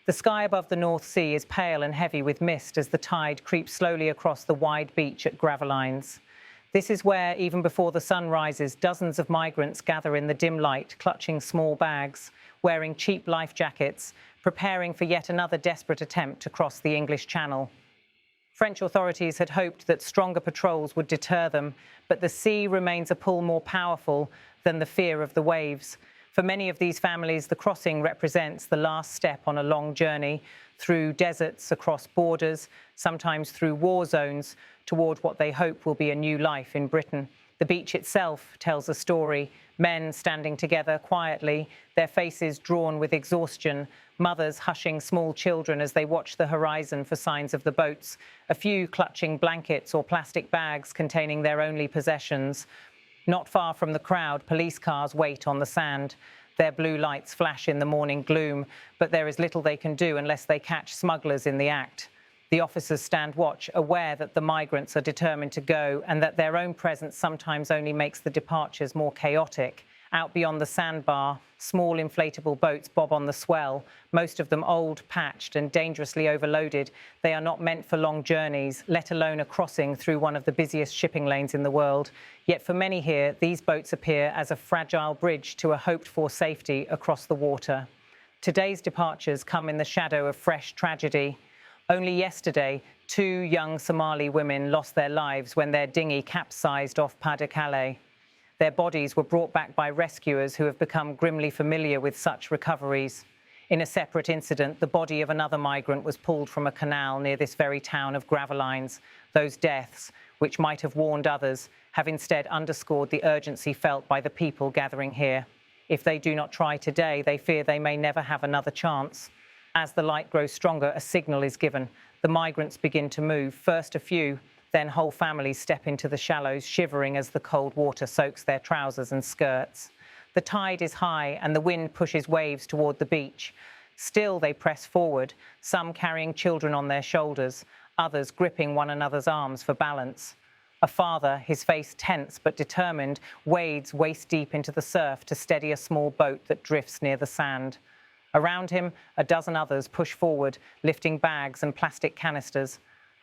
The sky above the North Sea is pale and heavy with mist as the tide creeps slowly across the wide beach at Gravelines. This is where, even before the sun rises, dozens of migrants gather in the dim light, clutching small bags, wearing cheap life jackets, preparing for yet another desperate attempt to cross the English Channel. French authorities had hoped that stronger patrols would deter them, but the sea remains a pull more powerful than the fear of the waves. For many of these families, the crossing represents the last step on a long journey through deserts, across borders, sometimes through war zones, toward what they hope will be a new life in Britain. The beach itself tells a story. Men standing together quietly, their faces drawn with exhaustion, mothers hushing small children as they watch the horizon for signs of the boats, a few clutching blankets or plastic bags containing their only possessions. Not far from the crowd, police cars wait on the sand. Their blue lights flash in the morning gloom, but there is little they can do unless they catch smugglers in the act. The officers stand watch, aware that the migrants are determined to go and that their own presence sometimes only makes the departures more chaotic. Out beyond the sandbar, small inflatable boats bob on the swell, most of them old, patched and dangerously overloaded. They are not meant for long journeys, let alone a crossing through one of the busiest shipping lanes in the world. Yet for many here, these boats appear as a fragile bridge to a hoped-for safety across the water. Today's departures come in the shadow of fresh tragedy. Only yesterday, 2 young Somali women lost their lives when their dinghy capsized off Pas-de-Calais. Their bodies were brought back by rescuers who have become grimly familiar with such recoveries. In a separate incident, the body of another migrant was pulled from a canal near this very town of Gravelines. Those deaths, which might have warned others, have instead underscored the urgency felt by the people gathering here. If they do not try today, they fear they may never have another chance. As the light grows stronger, a signal is given. The migrants begin to move, first a few, then whole families step into the shallows, shivering as the cold water soaks their trousers and skirts. The tide is high and the wind pushes waves toward the beach. Still they press forward, some carrying children on their shoulders, others gripping one another's arms for balance. A father, his face tense but determined, wades waist-deep into the surf to steady a small boat that drifts near the sand. Around him, a dozen others push forward, lifting bags and plastic canisters.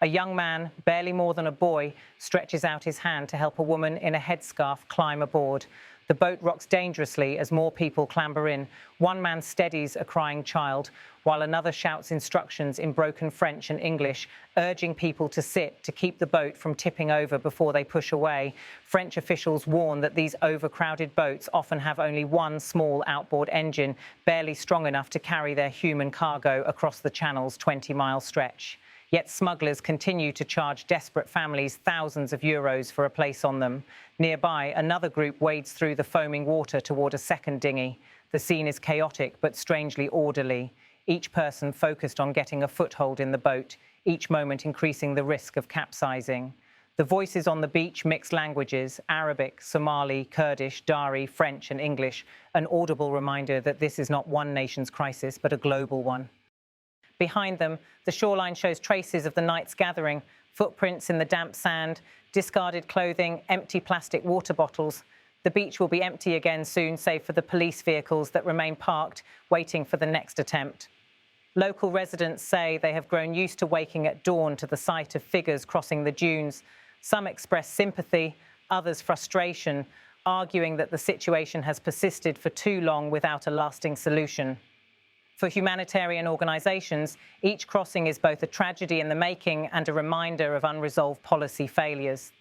A young man, barely more than a boy, stretches out his hand to help a woman in a headscarf climb aboard. The boat rocks dangerously as more people clamber in. One man steadies a crying child, while another shouts instructions in broken French and English, urging people to sit to keep the boat from tipping over before they push away. French officials warn that these overcrowded boats often have only one small outboard engine, barely strong enough to carry their human cargo across the channel's 20-mile stretch. Yet smugglers continue to charge desperate families thousands of euros for a place on them. Nearby, another group wades through the foaming water toward a second dinghy. The scene is chaotic but strangely orderly, each person focused on getting a foothold in the boat, each moment increasing the risk of capsizing. The voices on the beach mix languages: Arabic, Somali, Kurdish, Dari, French and English, an audible reminder that this is not one nation's crisis but a global one. Behind them, the shoreline shows traces of the night's gathering, footprints in the damp sand, discarded clothing, empty plastic water bottles. The beach will be empty again soon, save for the police vehicles that remain parked, waiting for the next attempt. Local residents say they have grown used to waking at dawn to the sight of figures crossing the dunes. Some express sympathy, others frustration, arguing that the situation has persisted for too long without a lasting solution. For humanitarian organisations, each crossing is both a tragedy in the making and a reminder of unresolved policy failures.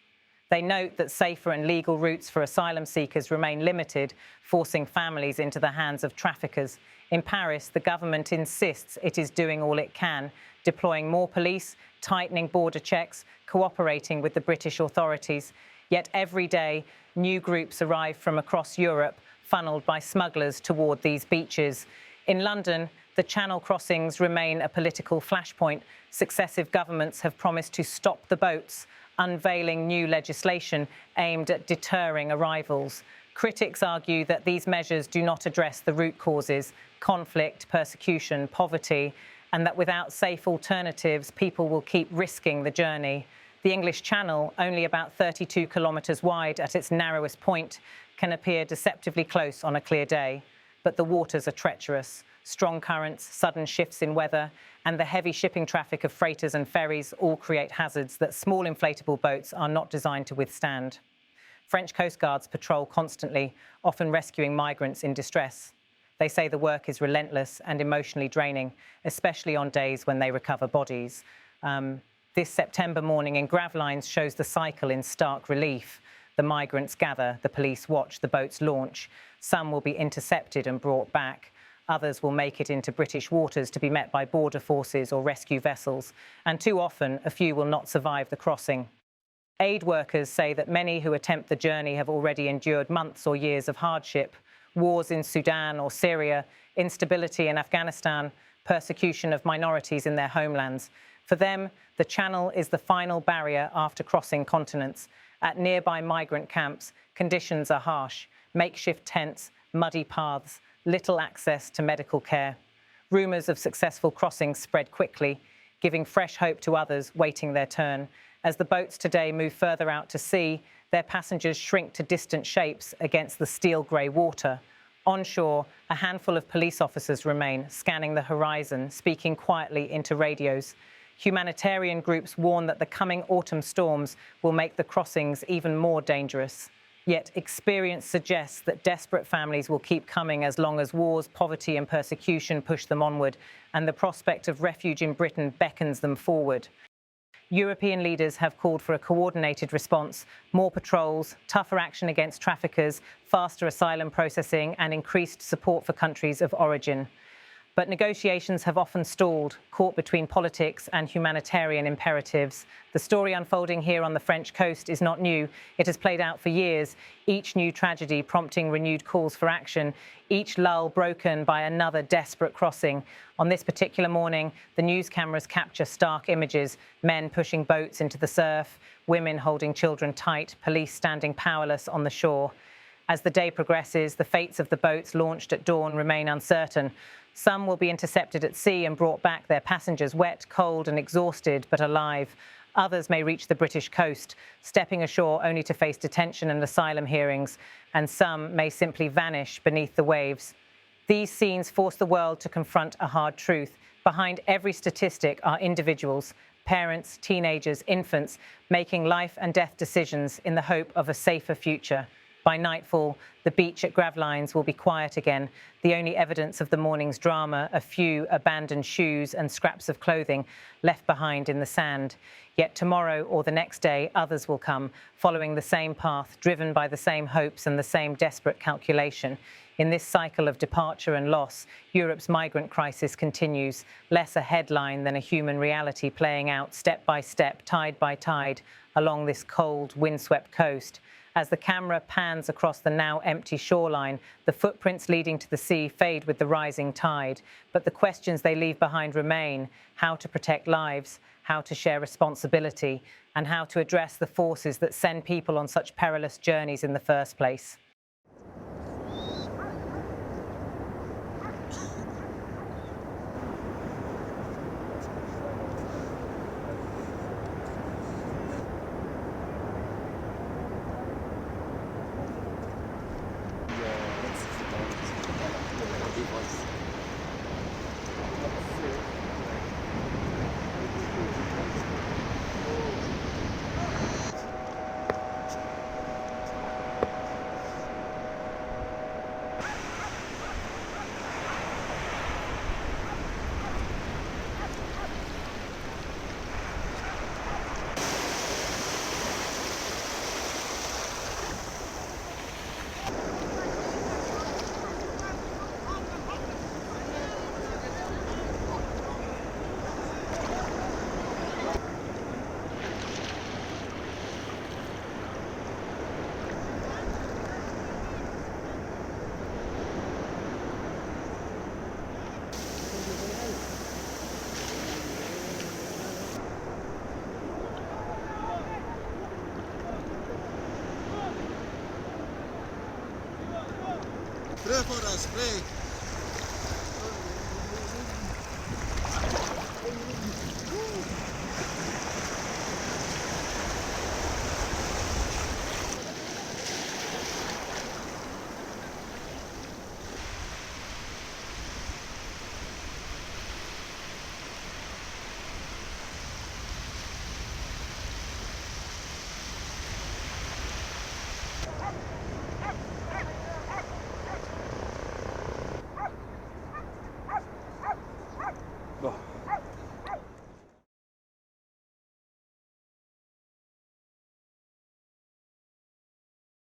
They note that safer and legal routes for asylum seekers remain limited, forcing families into the hands of traffickers. In Paris, the government insists it is doing all it can, deploying more police, tightening border checks, cooperating with the British authorities. Yet every day, new groups arrive from across Europe, funnelled by smugglers toward these beaches. In London, the Channel crossings remain a political flashpoint. Successive governments have promised to stop the boats, unveiling new legislation aimed at deterring arrivals. Critics argue that these measures do not address the root causes: conflict, persecution, poverty, and that without safe alternatives, people will keep risking the journey. The English Channel, only about 32 kilometres wide at its narrowest point, can appear deceptively close on a clear day. But the waters are treacherous. Strong currents, sudden shifts in weather, and the heavy shipping traffic of freighters and ferries all create hazards that small inflatable boats are not designed to withstand. French Coast Guards patrol constantly, often rescuing migrants in distress. They say the work is relentless and emotionally draining, especially on days when they recover bodies. This September morning in Gravelines shows the cycle in stark relief. The migrants gather, the police watch, the boats launch. Some will be intercepted and brought back. Others will make it into British waters to be met by border forces or rescue vessels. And too often, a few will not survive the crossing. Aid workers say that many who attempt the journey have already endured months or years of hardship. Wars in Sudan or Syria, instability in Afghanistan, persecution of minorities in their homelands. For them, the Channel is the final barrier after crossing continents. At nearby migrant camps, conditions are harsh. Makeshift tents, muddy paths, little access to medical care. Rumours of successful crossings spread quickly, giving fresh hope to others waiting their turn. As the boats today move further out to sea, their passengers shrink to distant shapes against the steel-grey water. Onshore, a handful of police officers remain, scanning the horizon, speaking quietly into radios. Humanitarian groups warn that the coming autumn storms will make the crossings even more dangerous. Yet experience suggests that desperate families will keep coming as long as wars, poverty and persecution push them onward, and the prospect of refuge in Britain beckons them forward. European leaders have called for a coordinated response, more patrols, tougher action against traffickers, faster asylum processing and increased support for countries of origin. But negotiations have often stalled, caught between politics and humanitarian imperatives. The story unfolding here on the French coast is not new. It has played out for years, each new tragedy prompting renewed calls for action, each lull broken by another desperate crossing. On this particular morning, the news cameras capture stark images, men pushing boats into the surf, women holding children tight, police standing powerless on the shore. As the day progresses, the fates of the boats launched at dawn remain uncertain. Some will be intercepted at sea and brought back, their passengers wet, cold and exhausted, but alive. Others may reach the British coast, stepping ashore only to face detention and asylum hearings, and some may simply vanish beneath the waves. These scenes force the world to confront a hard truth. Behind every statistic are individuals, parents, teenagers, infants, making life and death decisions in the hope of a safer future. By nightfall, the beach at Gravelines will be quiet again. The only evidence of the morning's drama, a few abandoned shoes and scraps of clothing left behind in the sand. Yet tomorrow or the next day, others will come, following the same path, driven by the same hopes and the same desperate calculation. In this cycle of departure and loss, Europe's migrant crisis continues, less a headline than a human reality playing out step by step, tide by tide, along this cold, windswept coast. As the camera pans across the now empty shoreline, the footprints leading to the sea fade with the rising tide. But the questions they leave behind remain: how to protect lives, how to share responsibility, and how to address the forces that send people on such perilous journeys in the first place. Pray for us, pray.